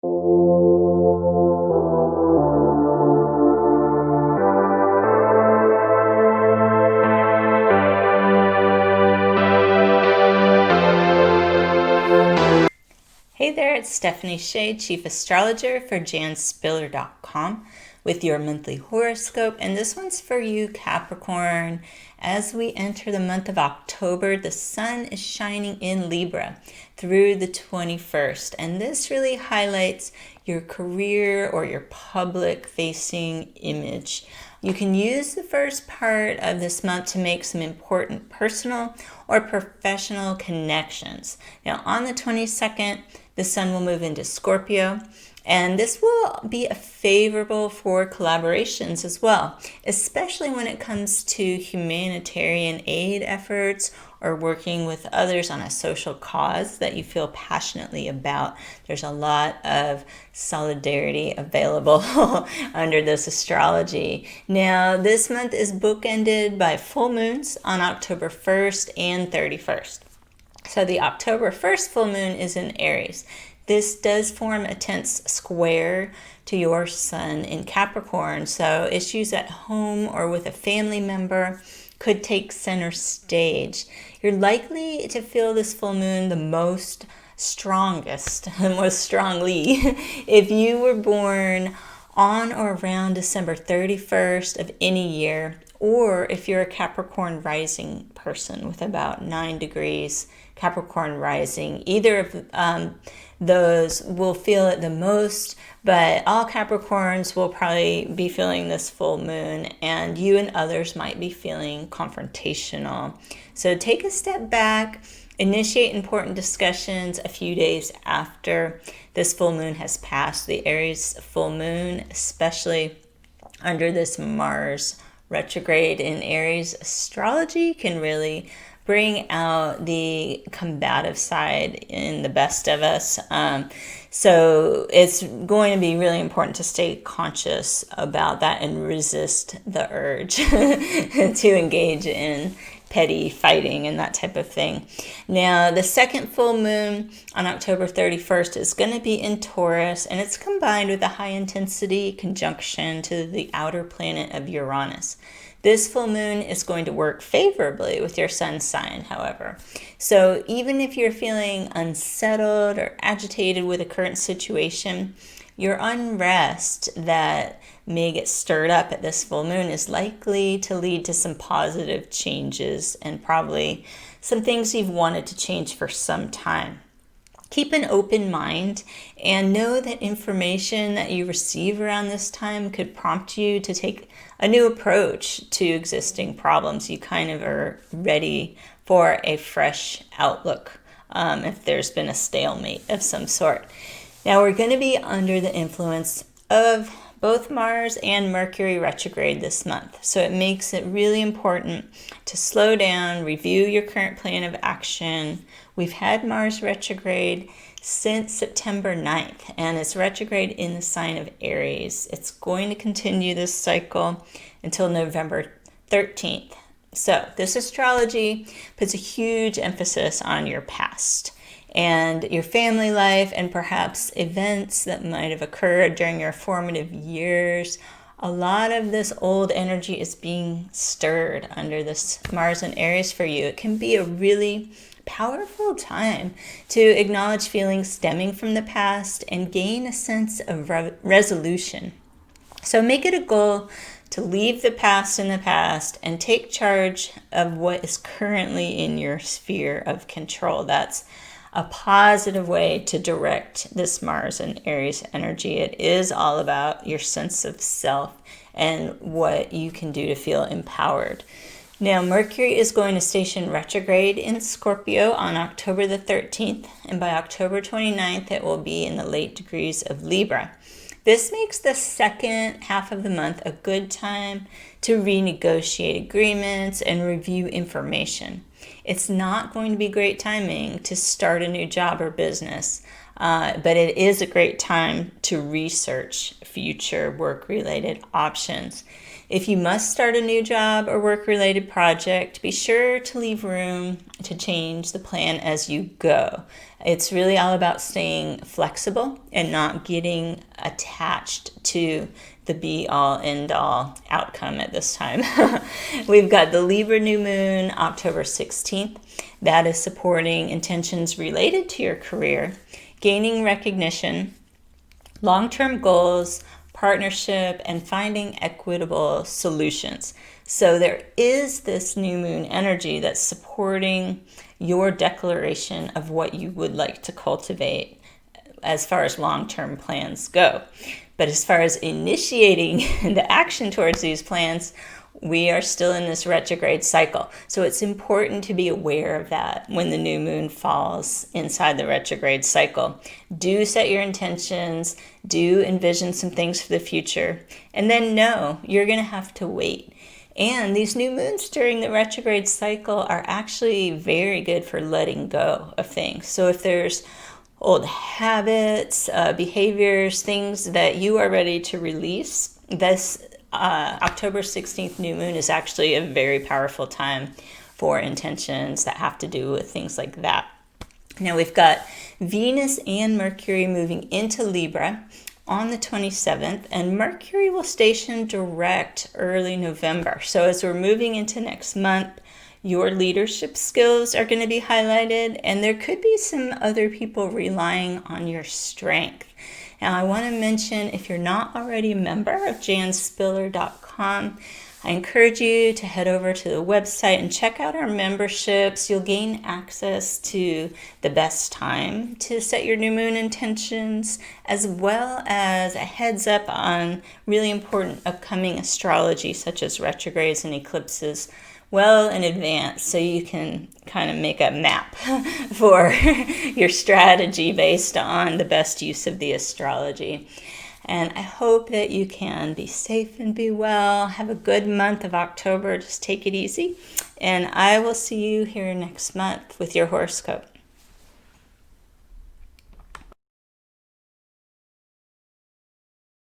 Hey there, it's Stephanie Shea, Chief Astrologer for janspiller.com with your monthly horoscope. And this one's for you, Capricorn. As we enter the month of October, the sun is shining in Libra through the 21st. And this really highlights your career or your public-facing image. You can use the first part of this month to make some important personal or professional connections. Now, on the 22nd, the sun will move into Scorpio, and this will be favorable for collaborations as well, especially when it comes to humanitarian aid efforts or working with others on a social cause that you feel passionately about. There's a lot of solidarity available under this astrology. Now, this month is bookended by full moons on October 1st and 31st. So the October 1st full moon is in Aries. This does form a tense square to your sun in Capricorn, so issues at home or with a family member could take center stage. You're likely to feel this full moon the most strongly if you were born on or around December 31st of any year, or if you're a Capricorn rising person with about 9 degrees Capricorn rising. Either of those will feel it the most, but all Capricorns will probably be feeling this full moon, and you and others might be feeling confrontational. So take a step back, initiate important discussions a few days after this full moon has passed. The Aries full moon, especially under this Mars retrograde in Aries astrology, can really bring out the combative side in the best of us. So it's going to be really important to stay conscious about that and resist the urge to engage in petty fighting and that type of thing. Now, the second full moon on October 31st is going to be in Taurus, and it's combined with a high intensity conjunction to the outer planet of Uranus. This full moon is going to work favorably with your sun sign, however. So even if you're feeling unsettled or agitated with a current situation, your unrest that may get stirred up at this full moon is likely to lead to some positive changes and probably some things you've wanted to change for some time. Keep an open mind and know that information that you receive around this time could prompt you to take a new approach to existing problems. You kind of are ready for a fresh outlook if there's been a stalemate of some sort. Now, we're going to be under the influence of both Mars and Mercury retrograde this month. So it makes it really important to slow down, review your current plan of action. We've had Mars retrograde since September 9th, and it's retrograde in the sign of Aries. It's going to continue this cycle until November 13th. So this astrology puts a huge emphasis on your past and your family life and perhaps events that might have occurred during your formative years. A lot of this old energy is being stirred under this Mars and Aries for you. It can be a really powerful time to acknowledge feelings stemming from the past and gain a sense of resolution. So make it a goal to leave the past in the past and take charge of what is currently in your sphere of control. That's a positive way to direct this Mars and Aries energy. It is all about your sense of self and what you can do to feel empowered. Now, Mercury is going to station retrograde in Scorpio on October the 13th, and by October 29th, it will be in the late degrees of Libra. This makes the second half of the month a good time to renegotiate agreements and review information. It's not going to be great timing to start a new job or business, but it is a great time to research future work-related options. If you must start a new job or work-related project, be sure to leave room to change the plan as you go. It's really all about staying flexible and not getting attached to the be-all, end-all outcome at this time. We've got the Libra new moon, October 16th. That is supporting intentions related to your career, gaining recognition, long-term goals, partnership, and finding equitable solutions. So there is this new moon energy that's supporting your declaration of what you would like to cultivate as far as long-term plans go. But as far as initiating the action towards these plans, we are still in this retrograde cycle. So it's important to be aware of that when the new moon falls inside the retrograde cycle. Do set your intentions, do envision some things for the future, and then know you're going to have to wait. And these new moons during the retrograde cycle are actually very good for letting go of things. So if there's old habits, behaviors, things that you are ready to release, this October 16th new moon is actually a very powerful time for intentions that have to do with things like that. Now we've got Venus and Mercury moving into Libra on the 27th, and Mercury will station direct early November. So as we're moving into next month, your leadership skills are going to be highlighted, and there could be some other people relying on your strength. Now, I want to mention, if you're not already a member of janspiller.com, I encourage you to head over to the website and check out our memberships. You'll gain access to the best time to set your new moon intentions, as well as a heads up on really important upcoming astrology, such as retrogrades and eclipses, well in advance, so you can kind of make a map for your strategy based on the best use of the astrology. And I hope that you can be safe and be well. Have a good month of October. Just take it easy. And I will see you here next month with your horoscope.